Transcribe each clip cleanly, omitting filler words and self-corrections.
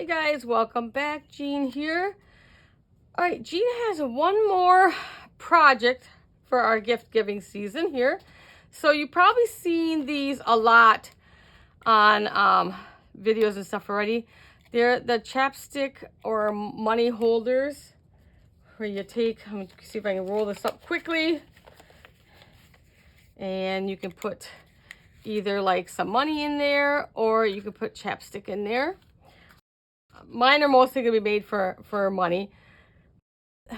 Hey guys, welcome back. Jean here. All right, Jean has one more project for our gift giving season here. So you've probably seen these a lot on videos and stuff already. They're the chapstick or money holders where you take, let me see if I can roll this up quickly. And you can put either like some money in there or you can put chapstick in there. Mine are mostly going to be made for money.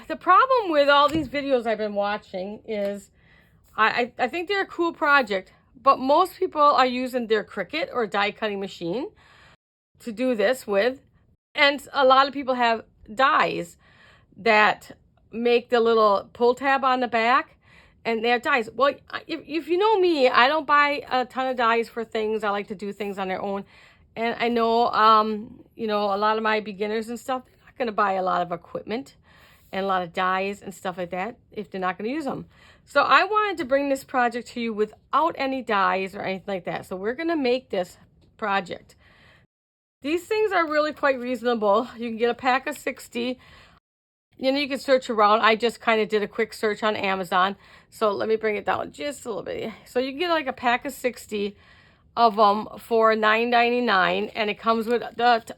The problem with all these videos I've been watching is I think they're a cool project, but most people are using their Cricut or die cutting machine to do this with. And a lot of people have dies that make the little pull tab on the back, and they have dies. Well, if you know me, I don't buy a ton of dies for things. I like to do things on their own. And I know, you know, a lot of my beginners and stuff, they're not going to buy a lot of equipment and a lot of dies and stuff like that if they're not going to use them. So I wanted to bring this project to you without any dies or anything like that. So we're going to make this project. These things are really quite reasonable. You can get a pack of 60. You know, you can search around. I just kind of did a quick search on Amazon. So let me bring it down just a little bit. So you can get like a pack of 60 of them for $9.99, and it comes with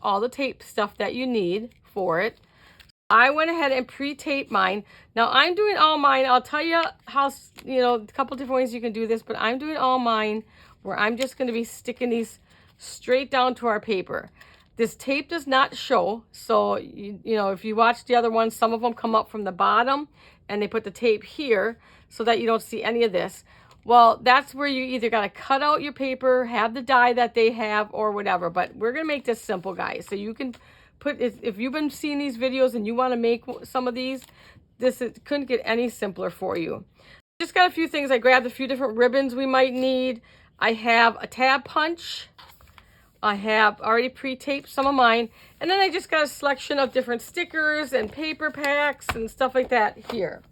all the tape stuff that you need for it. I went ahead and pre-taped mine. Now I'm doing all mine. I'll tell you how, you know, a couple different ways you can do this, but I'm doing all mine where I'm just going to be sticking these straight down to our paper. This tape does not show, so you know, if you watch the other ones, some of them come up from the bottom and they put the tape here so that you don't see any of this. Well, that's where you either got to cut out your paper, have the die that they have, or whatever. But we're going to make this simple, guys. So you can put, if you've been seeing these videos and you want to make some of these, it couldn't get any simpler for you. Just got a few things. I grabbed a few different ribbons we might need. I have a tab punch. I have already pre-taped some of mine. And then I just got a selection of different stickers and paper packs and stuff like that here.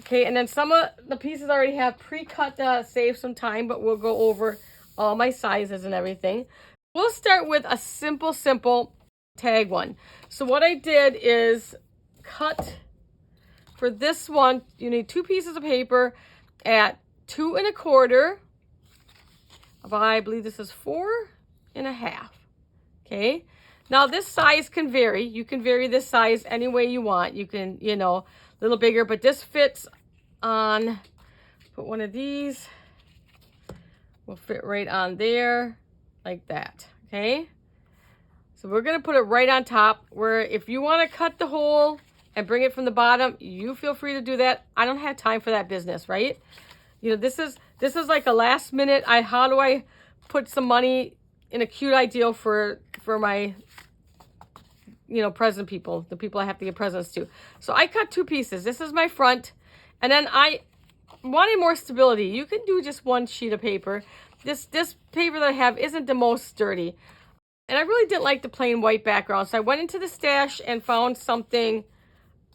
Okay, and then some of the pieces I already have pre-cut to save some time, but we'll go over all my sizes and everything. We'll start with a simple tag one. So what I did is cut for this one. You need 2 pieces of paper at 2 1/4. I believe this is 4 1/2. Okay. Now this size can vary. You can vary this size any way you want. You can, you know, a little bigger, but this fits on, put one of these, will fit right on there like that. Okay. So we're going to put it right on top, where if you want to cut the hole and bring it from the bottom, you feel free to do that. I don't have time for that business, right? You know, this is like a last minute, how do I put some money in a cute ideal for my, you know, present people, the people I have to give presents to. So I cut 2 pieces. This is my front. And then I wanted more stability. You can do just 1 sheet of paper. This paper that I have isn't the most sturdy. And I really didn't like the plain white background. So I went into the stash and found something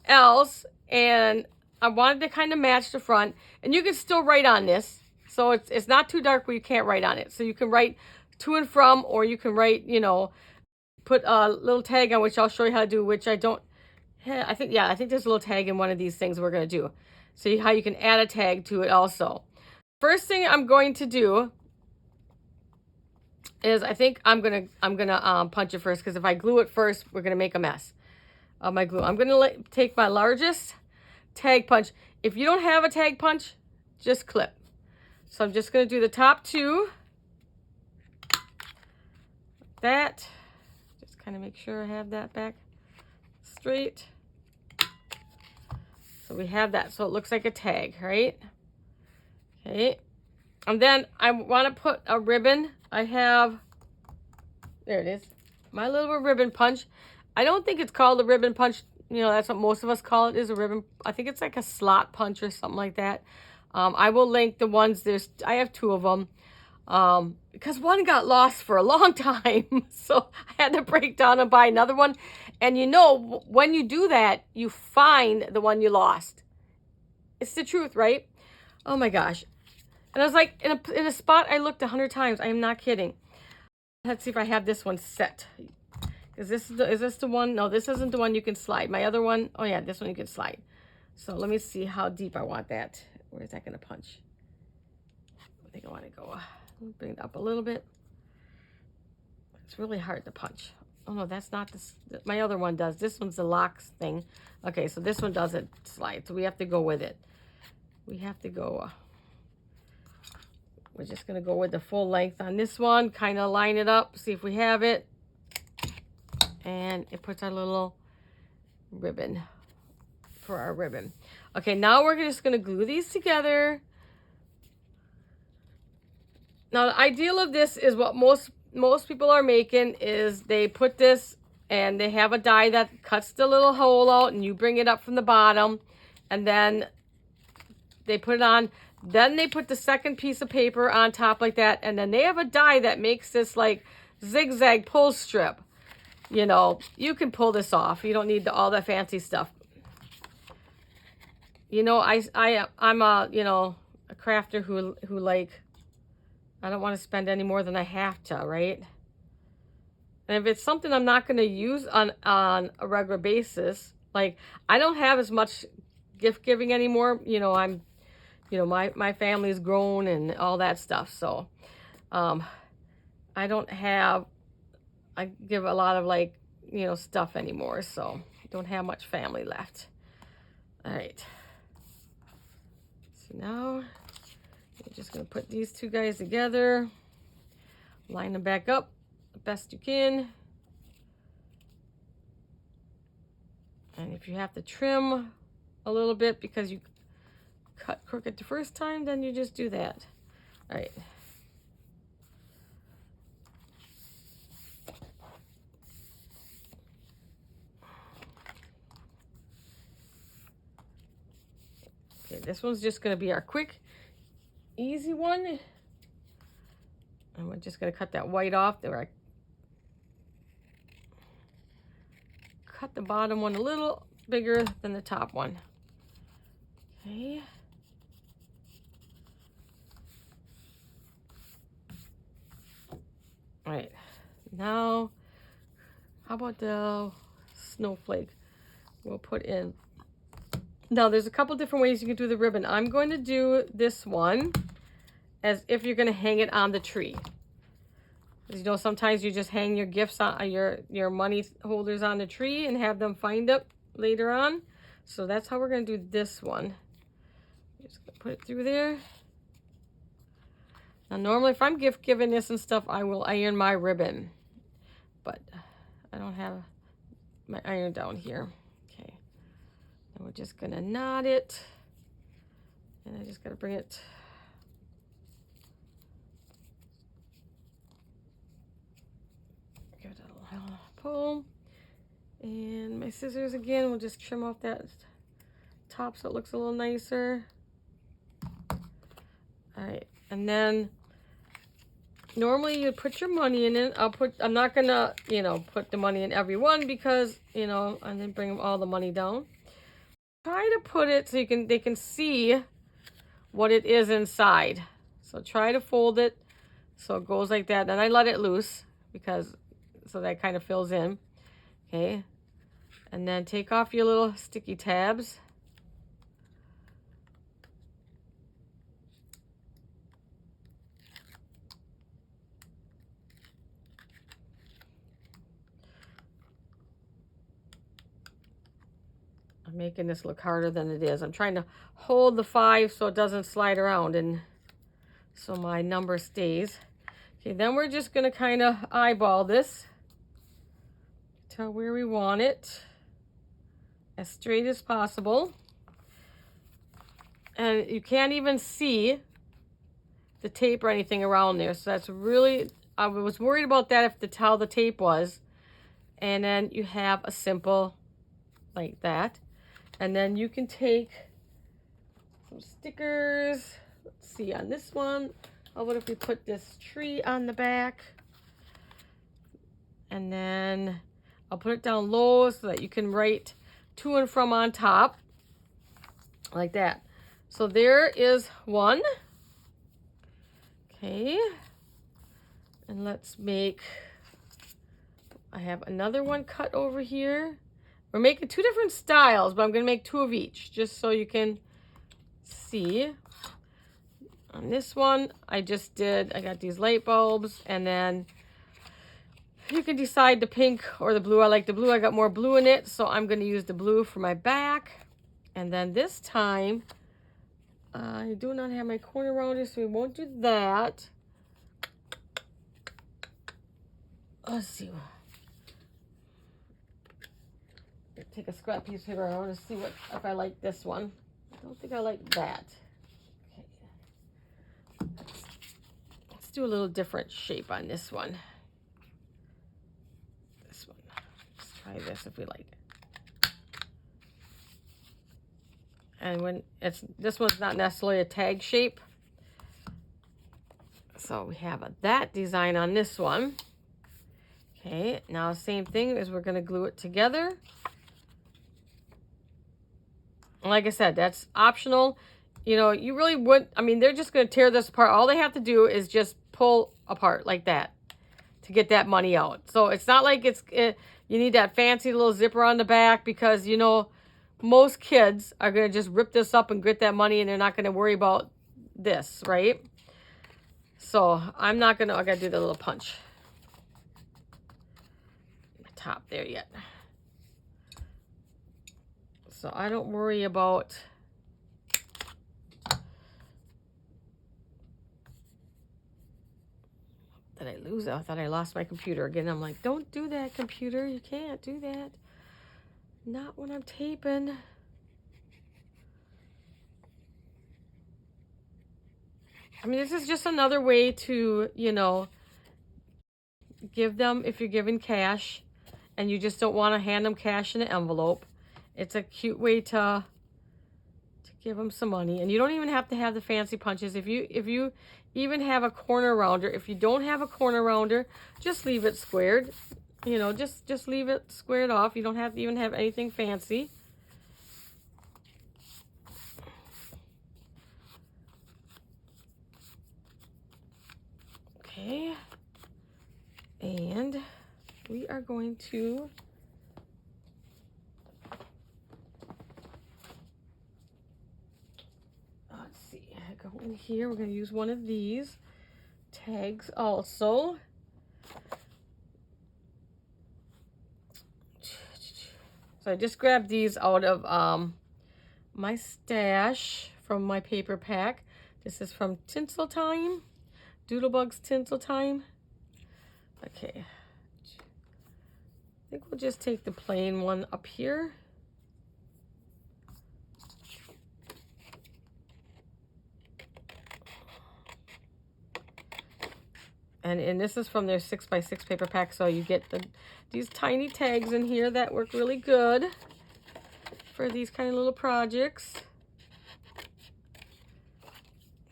else. And I wanted to kind of match the front. And you can still write on this. So it's not too dark where you can't write on it. So you can write to and from, or you can write, you know, put a little tag on, which I'll show you how to do, which I don't, I think there's a little tag in one of these things we're going to do. See how you can add a tag to it also. First thing I'm going to do is I'm gonna punch it first, because if I glue it first, we're gonna make a mess of my glue. I'm gonna take my largest tag punch. If you don't have a tag punch, just clip. So I'm just gonna do the top 2. That, just kind of make sure I have that back straight. So we have that, so it looks like a tag, right? Okay, and then I want to put a ribbon. I have, there it is, my little ribbon punch. I don't think it's called a ribbon punch. You know, that's what most of us call it, is a ribbon. I think it's like a slot punch or something like that. I will link the ones. I have 2 of them. Because one got lost for a long time. So I had to break down and buy another one. And you know, when you do that, you find the one you lost. It's the truth, right? Oh my gosh. And I was like, in a spot I looked 100 times. I am not kidding. Let's see if I have this one set. Is this the one? No, this isn't the one you can slide. My other one, oh yeah, this one you can slide. So let me see how deep I want that. Where is that going to punch? I think I want to go, bring it up a little bit. It's really hard to punch. Oh no, that's not this. My other one does. This one's the locks thing. Okay, so this one doesn't slide. So we have to go with it. We have to go. We're just going to go with the full length on this one. Kind of line it up. See if we have it. And it puts our little ribbon for our ribbon. Okay, now we're just going to glue these together. Now, the ideal of this is what most people are making is they put this and they have a die that cuts the little hole out and you bring it up from the bottom and then they put it on. Then they put the second piece of paper on top like that, and then they have a die that makes this like zigzag pull strip. You know, you can pull this off. You don't need all that fancy stuff. You know, I'm a, you know, a crafter who like, I don't want to spend any more than I have to, right? And if it's something I'm not going to use on a regular basis, like I don't have as much gift giving anymore. You know, my family's grown and all that stuff. So, I give a lot of like, you know, stuff anymore. So I don't have much family left. All right. So now you're just going to put these two guys together, line them back up the best you can. And if you have to trim a little bit because you cut crooked the first time, then you just do that. All right. Okay, this one's just going to be our quick, easy one. And we're just going to cut that white off. There, I cut the bottom one a little bigger than the top one. Okay. All right. Now, how about the snowflake? We'll put in. Now, there's a couple different ways you can do the ribbon. I'm going to do this one as if you're going to hang it on the tree. You know, sometimes you just hang your gifts on your money holders on the tree and have them find it later on. So that's how we're going to do this one. Just gonna put it through there. Now, normally if I'm gift giving this and stuff, I will iron my ribbon, but I don't have my iron down here. Okay, and we're just gonna knot it, and I just gotta bring it. Give it a little pull, and my scissors again. We'll just trim off that top so it looks a little nicer. All right, and then normally you put your money in it. I'm not gonna, you know, put the money in every one because, you know, and then bring all the money down. Try to put it so they can see what it is inside. So try to fold it so it goes like that. Then I let it loose because so that kind of fills in. Okay, and then take off your little sticky tabs. I'm making this look harder than it is. I'm trying to hold the 5 so it doesn't slide around and so my number stays. Okay, then we're just going to kind of eyeball this to where we want it, as straight as possible. And you can't even see the tape or anything around there. So that's really, I was worried about that if how the tape was. And then you have a simple like that. And then you can take some stickers. Let's see on this one. How about if we put this tree on the back? And then I'll put it down low so that you can write to and from on top. Like that. So there is one. Okay. And let's make I have another one cut over here. We're making 2 different styles, but I'm going to make 2 of each just so you can see. On this one, I got these light bulbs, and then you can decide the pink or the blue. I like the blue. I got more blue in it, so I'm going to use the blue for my back. And then this time, I do not have my corner rounder, so we won't do that. Let's see. Take a scrap piece of paper. I want to see if I like this one. I don't think I like that. Okay. Let's do a little different shape on this one. This one. Let's try this if we like it. And when this one's not necessarily a tag shape. So we have that design on this one. Okay, now same thing is we're going to glue it together. Like I said, that's optional. You know, you really would, I mean, they're just going to tear this apart. All they have to do is just pull apart like that to get that money out. So it's not like you need that fancy little zipper on the back, because, you know, most kids are going to just rip this up and get that money, and they're not going to worry about this, right? So I'm not going to, I got to do the little punch. The top there yet. So I don't worry about did I lose it? I thought I lost my computer again. I'm like, don't do that, computer. You can't do that. Not when I'm taping. I mean, this is just another way to, you know, give them, if you're giving cash and you just don't want to hand them cash in an envelope. It's a cute way to give them some money. And you don't even have to have the fancy punches. If you even have a corner rounder, if you don't have a corner rounder, just leave it squared. You know, just leave it squared off. You don't have to even have anything fancy. Okay. And we are going to go in here. We're going to use one of these tags also. So I just grabbed these out of my stash from my paper pack. This is from Tinsel Time, Doodlebug's Tinsel Time. Okay, I think we'll just take the plain one up here. And this is from their 6x6 paper pack, so you get these tiny tags in here that work really good for these kind of little projects.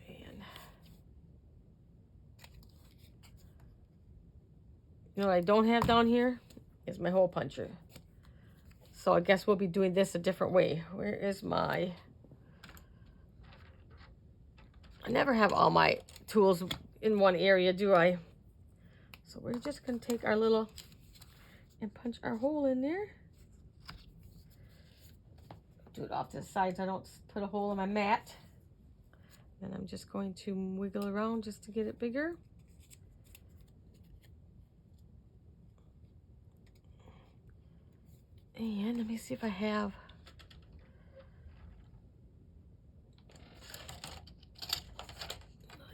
And you know what I don't have down here is my hole puncher. So I guess we'll be doing this a different way. Where is my... I never have all my tools in one area, do I? So we're just going to take our little and punch our hole in there. Do it off to the side so I don't put a hole in my mat. Then I'm just going to wiggle around just to get it bigger. And let me see if I have...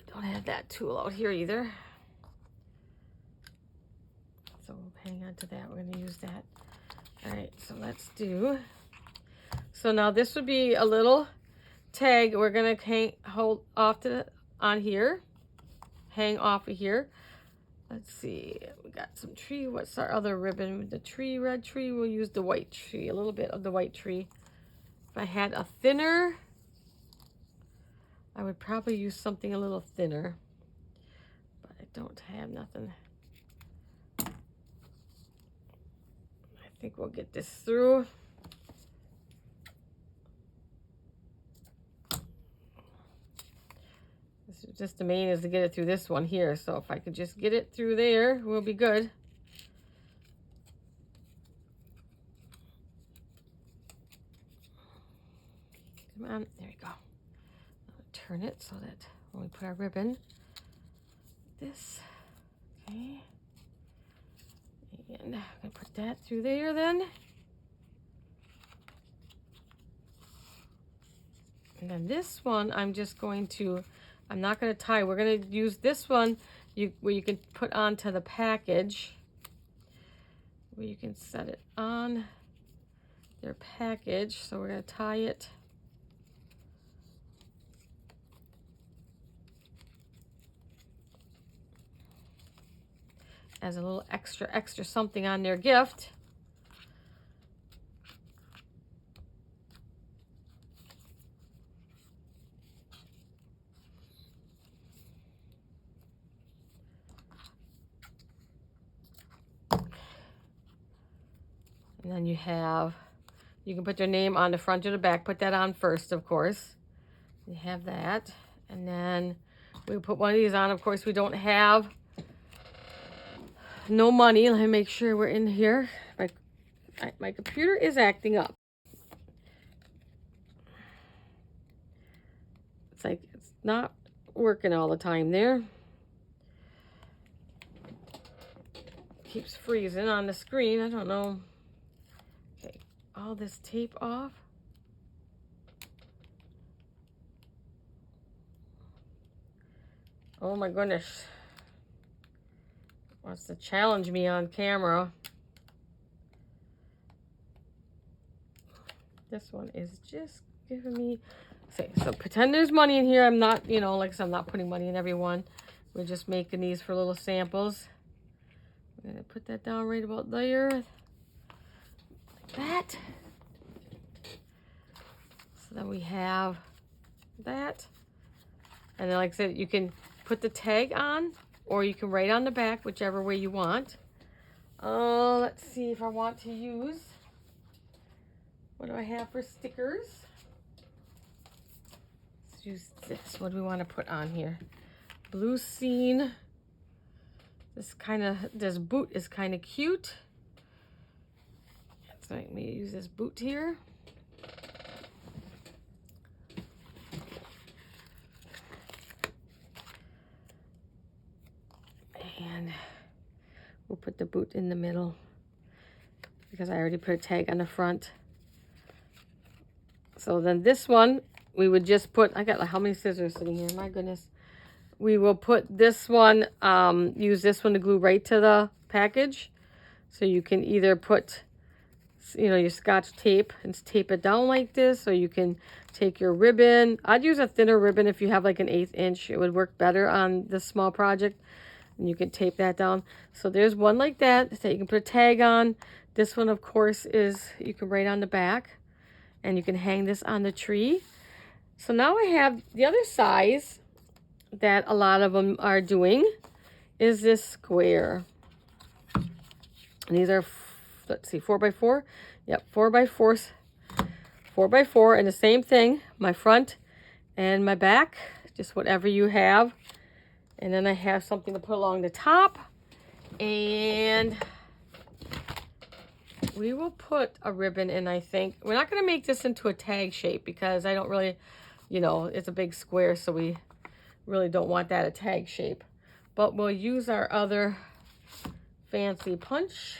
I don't have that tool out here either. So we'll hang on to that. We're going to use that. All right, so let's do... So now this would be a little tag. We're going to hold off on here. Hang off of here. Let's see. We got some tree. What's our other ribbon? The tree, red tree. We'll use the white tree. A little bit of the white tree. If I had a thinner, I would probably use something a little thinner. But I don't have nothing. I think we'll get this through. This is just the main is to get it through this one here. So if I could just get it through there, we'll be good. Come on, there we go. Turn it so that when we put our ribbon, this, okay. And I'm gonna put that through there then. And then this one, I'm not gonna tie. We're gonna use this one where you can put onto the package, where you can set it on their package. So we're gonna tie it as a little extra something on their gift. And then you can put their name on the front or the back. Put that on first, of course. You have that. And then we put one of these on. Of course, we don't have no money. Let me make sure we're in here. My computer is acting up. It's like it's not working all the time there. Keeps freezing on the screen. I don't know. Okay, all this tape off. Oh my goodness. Wants to challenge me on camera. This one is just giving me... So pretend there's money in here. I'm not, like I said, I'm not putting money in every one. We're just making these for little samples. I'm going to put that down right about there. Like that. So then we have that. And then, like I said, you can put the tag on, or you can write on the back, whichever way you want. Let's see if I want to use... What do I have for stickers? Let's use this. What do we want to put on here? Blue scene. This boot is kind of cute. So I'm going to use this boot here. And we'll put the boot in the middle because I already put a tag on the front. So then this one, we would just put, I got like how many scissors sitting here? My goodness. We will put this one, use this one to glue right to the package. So you can either put, your Scotch tape and tape it down like this, or you can take your ribbon. I'd use a thinner ribbon if you have like an 1/8 inch. It would work better on this small project. And you can tape that down. So there's one like that you can put a tag on. This one, of course, is you can write on the back. And you can hang this on the tree. So now I have the other size that a lot of them are doing is this square. And these are, let's see, 4x4. Yep, 4x4. 4x4, and the same thing, my front and my back, just whatever you have. And then I have something to put along the top. And we will put a ribbon in, I think. We're not going to make this into a tag shape because I don't really, it's a big square, so we really don't want that a tag shape. But we'll use our other fancy punch.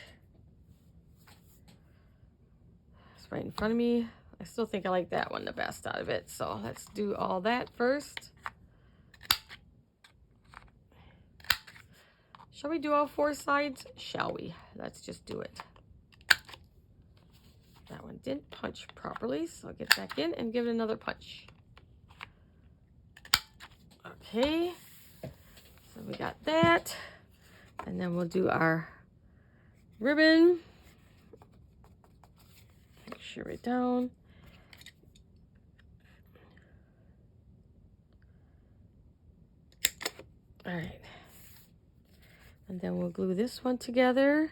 It's right in front of me. I still think I like that one the best out of it. So let's do all that first. Shall we do all 4 sides? Shall we? Let's just do it. That one didn't punch properly, so I'll get back in and give it another punch. Okay, so we got that. And then we'll do our ribbon. Make sure it's down. All right. And then we'll glue this one together.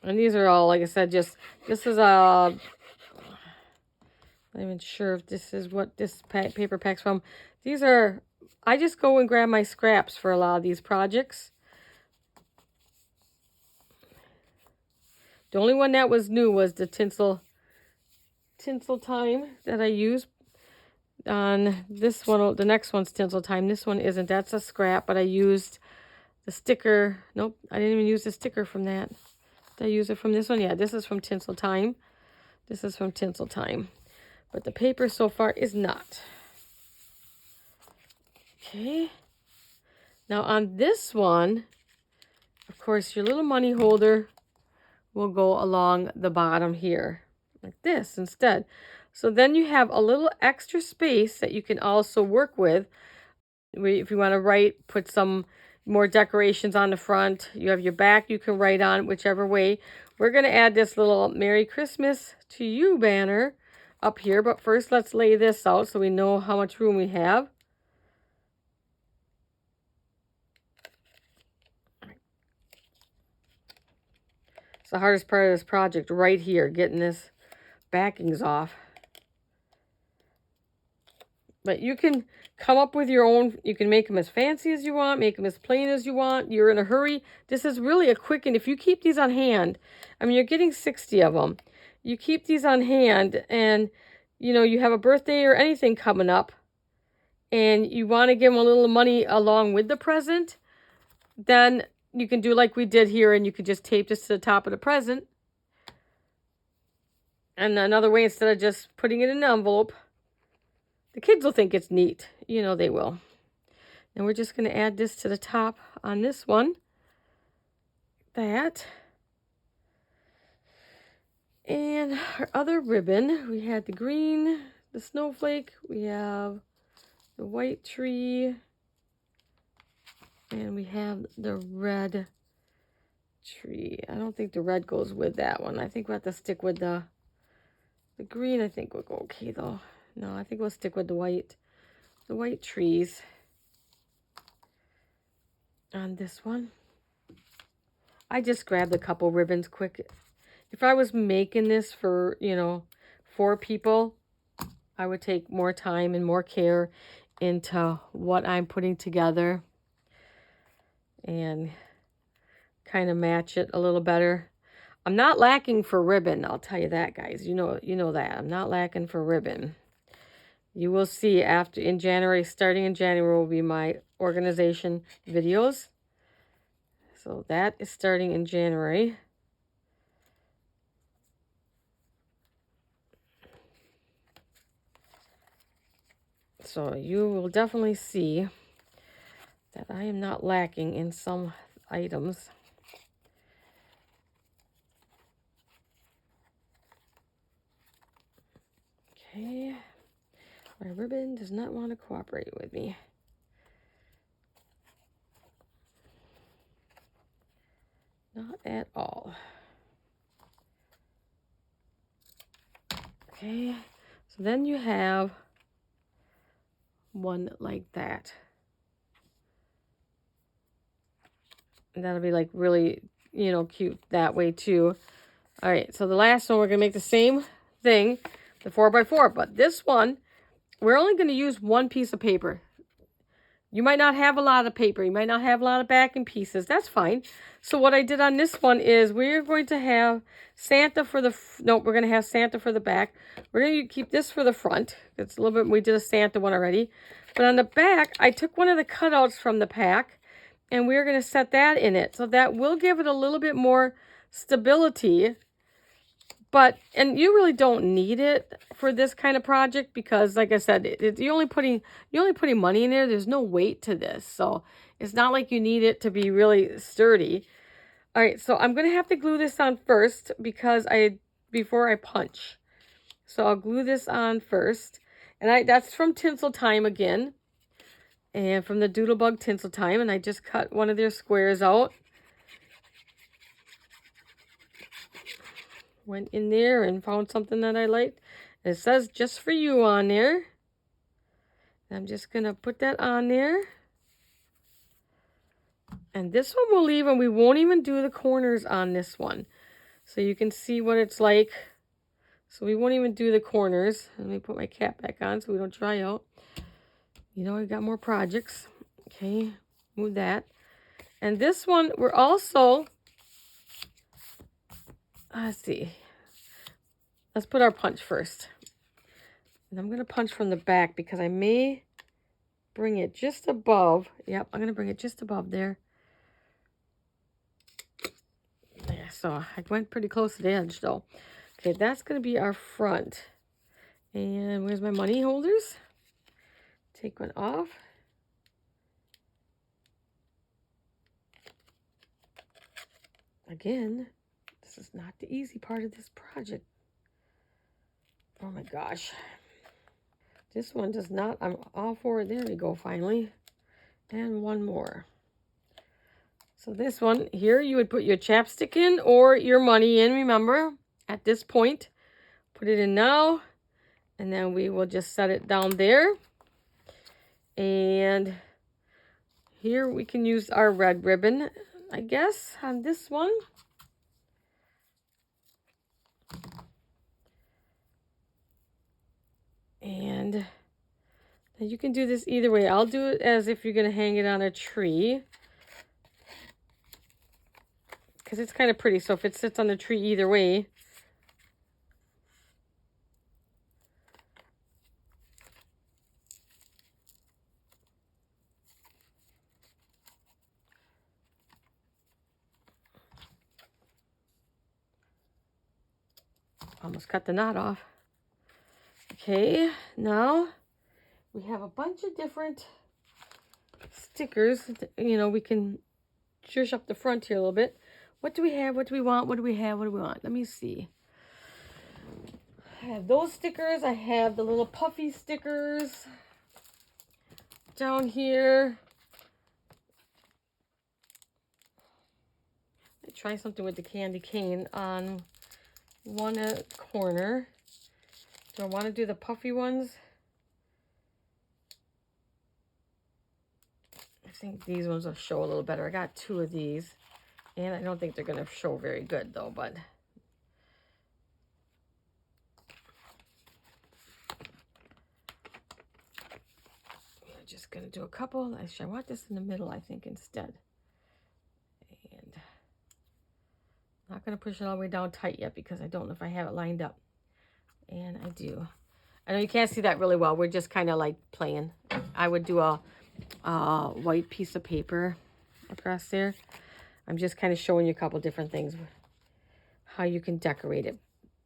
And these are all, like I said, this is I'm not even sure if this is what this paper pack's from. These are I just go and grab my scraps for a lot of these projects. The only one that was new was the tinsel time that I used on this one. The next one's tinsel time. This one isn't. That's a scrap, but I used the sticker. Nope, I didn't even use the sticker from that. Did I use it from this one? Yeah, this is from tinsel time. This is from tinsel time. But the paper so far is not. Okay. Now on this one, of course, your little money holder will go along the bottom here, like this instead. So then you have a little extra space that you can also work with. If you want to write, put some more decorations on the front. You have your back you can write on, whichever way. We're going to add this little Merry Christmas to You banner up here. But first, let's lay this out so we know how much room we have. It's the hardest part of this project right here, getting this backings off. But you can come up with your own. You can make them as fancy as you want, make them as plain as you want. You're in a hurry. This is really a quick, and if you keep these on hand, I mean, you're getting 60 of them. You keep these on hand, and, you know, you have a birthday or anything coming up, and you want to give them a little money along with the present, then you can do like we did here, and you could just tape this to the top of the present. And another way, instead of just putting it in an envelope, the kids will think it's neat. You know they will. And we're just going to add this to the top on this one. That. And our other ribbon, we had the green, the snowflake, we have the white tree, and we have the red tree. I don't think the red goes with that one. I think we'll have to stick with the green. I think will go okay though. No, I think we'll stick with the white trees on this one. I just grabbed a couple ribbons quick. If I was making this for, you know, 4 people, I would take more time and more care into what I'm putting together and kind of match it a little better. I'm not lacking for ribbon, I'll tell you that, guys. You know that. I'm not lacking for ribbon. You will see after in January, starting in January will be my organization videos. So that is starting in January. So you will definitely see that I am not lacking in some items. Okay. My ribbon does not want to cooperate with me. Not at all. Okay. So then you have one like that. And that'll be like really, you know, cute that way too. All right. So the last one, we're going to make the same thing, the 4x4. But this one, we're only going to use one piece of paper. You might not have a lot of paper. You might not have a lot of backing pieces. That's fine. So what I did on this one is we're going to have Santa for the... No, we're going to have Santa for the back. We're going to keep this for the front. It's a little bit... We did a Santa one already. But on the back, I took one of the cutouts from the pack, and we're going to set that in it. So that will give it a little bit more stability. But, and you really don't need it for this kind of project because, like I said, you're only putting money in there. There's no weight to this. So it's not like you need it to be really sturdy. All right, so I'm going to have to glue this on first because before I punch. So I'll glue this on first. And that's from Tinsel Time again. And from the Doodlebug Tinsel Time. And I just cut one of their squares out. Went in there and found something that I liked. It says just for you on there. I'm just going to put that on there. And this one we'll leave, and we won't even do the corners on this one. So you can see what it's like. So we won't even do the corners. Let me put my cap back on so we don't dry out. You know, we got more projects. Okay, move that. And this one, we're also, let's see. Let's put our punch first. And I'm going to punch from the back because I may bring it just above. Yep, I'm going to bring it just above there. Yeah, so I went pretty close to the edge though. Okay, that's going to be our front. And where's my money holders? Take one off. Again, this is not the easy part of this project. Oh my gosh. This one does not, I'm all for it. There we go, finally. And one more. So this one here, you would put your chapstick in or your money in, remember, at this point. Put it in now. And then we will just set it down there. And here we can use our red ribbon, I guess, on this one. And you can do this either way. I'll do it as if you're going to hang it on a tree, because it's kind of pretty. So if it sits on the tree either way. Almost cut the knot off. Okay, now we have a bunch of different stickers. You know, we can zhuzh up the front here a little bit. What do we have? What do we want? What do we have? What do we want? Let me see. I have those stickers. I have the little puffy stickers down here. I try something with the candy cane on one corner. Do I want to do the puffy ones? I think these ones will show a little better. I got two of these, and I don't think they're going to show very good though, but I'm just going to do a couple. Actually, I want this in the middle, I think, instead. And I'm not going to push it all the way down tight yet because I don't know if I have it lined up. And I do. I know you can't see that really well. We're just kind of like playing. I would do a white piece of paper across there. I'm just kind of showing you a couple different things, how you can decorate it.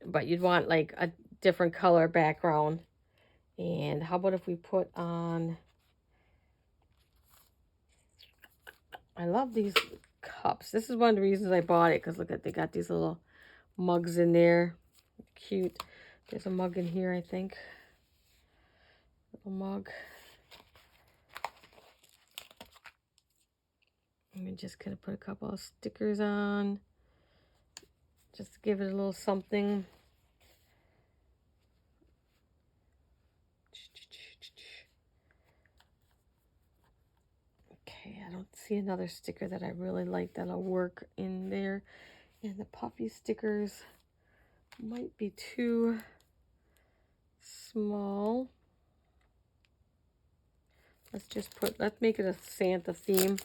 But you'd want like a different color background. And how about if we put on, I love these cups. This is one of the reasons I bought it, because look at, they got these little mugs in there. Cute. There's a mug in here, I think. Little mug. I'm just gonna put a couple of stickers on, just to give it a little something. Okay, I don't see another sticker that I really like that'll work in there. And the puffy stickers might be too small. Let's make it a Santa theme.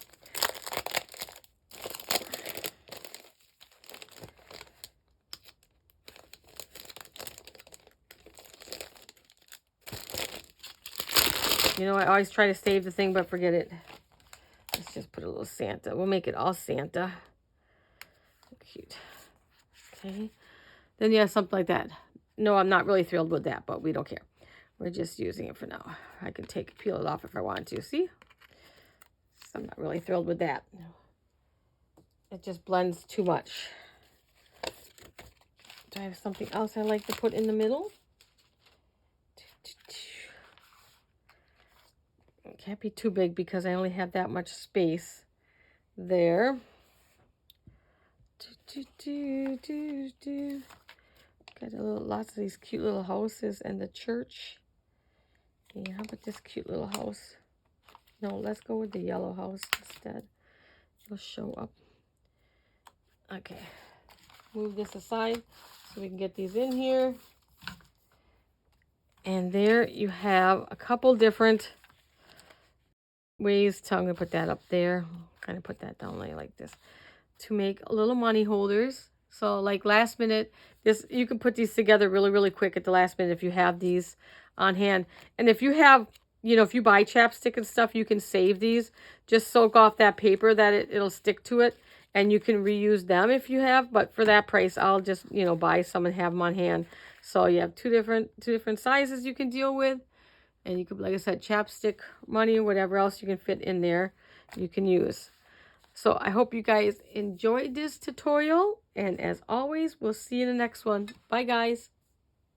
You know, I always try to save the thing, but forget it. Let's just put a little Santa. We'll make it all Santa. So cute. Okay. Then you have something like that. No, I'm not really thrilled with that, but we don't care. We're just using it for now. I can peel it off if I want to. See? So I'm not really thrilled with that. It just blends too much. Do I have something else I like to put in the middle? It can't be too big because I only have that much space there. Got lots of these cute little houses and the church. Yeah, how about this cute little house? No, let's go with the yellow house instead. It'll show up. Okay. Move this aside so we can get these in here. And there you have a couple different ways to, I'm going to put that up there, kind of put that down like this, to make little money holders. So like last minute, this, you can put these together really, really quick at the last minute if you have these on hand. And if you have, you know, if you buy chapstick and stuff, you can save these. Just soak off that paper that it'll stick to it, and you can reuse them if you have. But for that price, I'll just, you know, buy some and have them on hand. So you have two different sizes you can deal with. And you could, like I said, chapstick money, whatever else you can fit in there, you can use. So I hope you guys enjoyed this tutorial. And as always, we'll see you in the next one. Bye, guys.